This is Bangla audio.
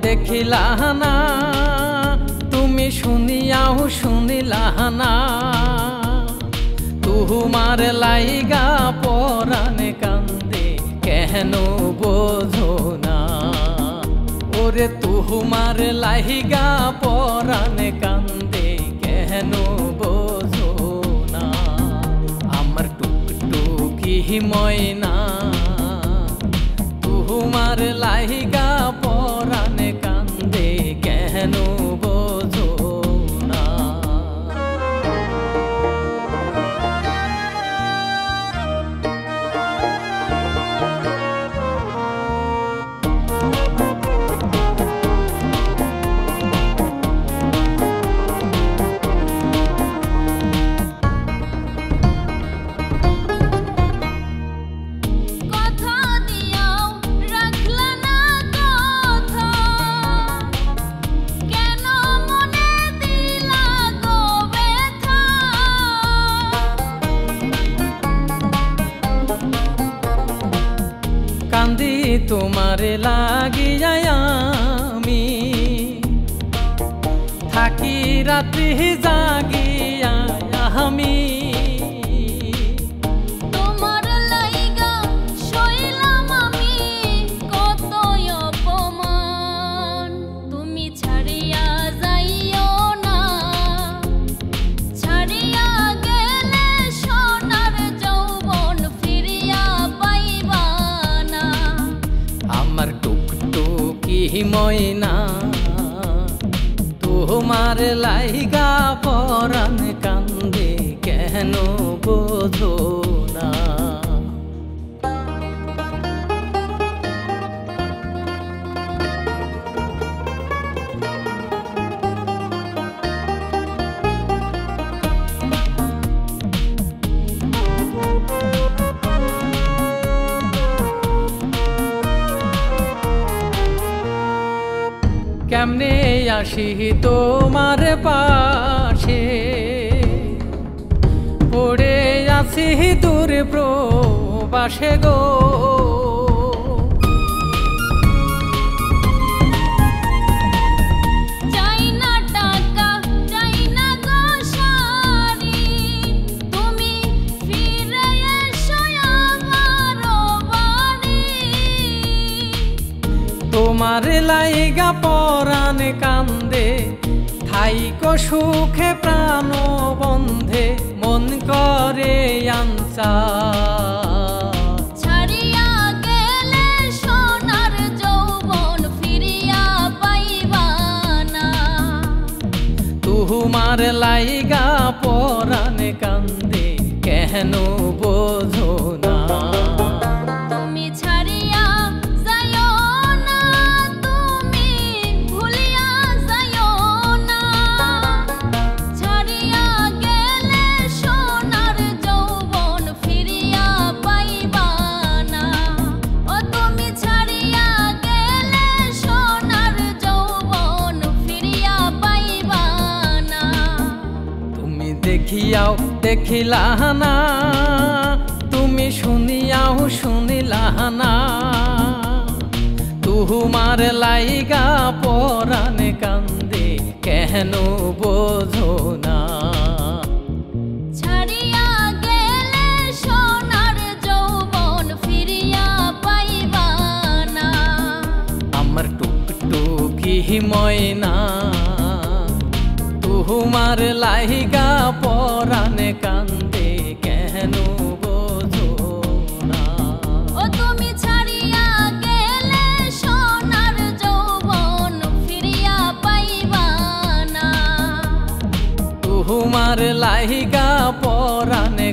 দেখিলা না, তুমি শুনিয়াও শুনিলা না। তোমার লাইগা পরাণে কান্দে কেন বোঝো না? ওরে তোমার লাইগা পরাণে কান্দে কেন বোঝো না? আমার টুকটুকি ময়না তোমার লাইগা পরাণে কান্দে কেন বোঝো না? কান্দি তোমার লাগিয়া আমি, থাকি রাত্রি জাগিয়া আমি। তোমার লাইগা সইলাম আমি কত অপমান। তুমি ছাড়িয়া যাইও না, ছাড়িয়া গেলে সোনার যৌবন ফিরিয়া পাইবা না। আমার টুকটুকি ময়না তোমার লাইগা পরাণ কান্দে কেন বোঝো না? কেমনে আসি তোমার পাশে, পড়ে আছি দূর প্রবাসে গো। চাই না টাকা, চাই না গো শাড়ি, তুমি ফিরে এসো আমার বাড়ি। তোমার লাইগা পরাণ কান্দে থাইকো সুখে প্রাণ বন্ধে, মন করে আনচা। ছাড়িয়া গেলে সোনার যৌবন ফিরিয়া পাইবা না। তোমার লাইগা পরাণ কান্দে কেন বোঝো না? তুমি ছাড়িয়া যাইও না, তুমি ভুলিয়া যাইও না। ছাড়িয়া গেলে সোনার যৌবন ফিরিয়া পাইবা না। ও তুমি ছাড়িয়া গেলে সোনার যৌবন ফিরিয়া পাইবা না। তুমি দেখিয়াও দেখিলা না, তুমি শুনিয়াও শুনিলা না। তোমার লাইগা পরাণে কান্দে কেন বোঝো না? ছাড়িয়া গেলে সোনার যৌবন ফিরিয়া পাইবা না। আমার টুকটুকি ময়না তোমার লাইগা পরাণে কান্দে কেন বোঝো না? ও তুমি ছাড়িয়া গেলে সোনার যৌবন ফিরিয়া পাইবা না। তোমার লাইগা পরাণে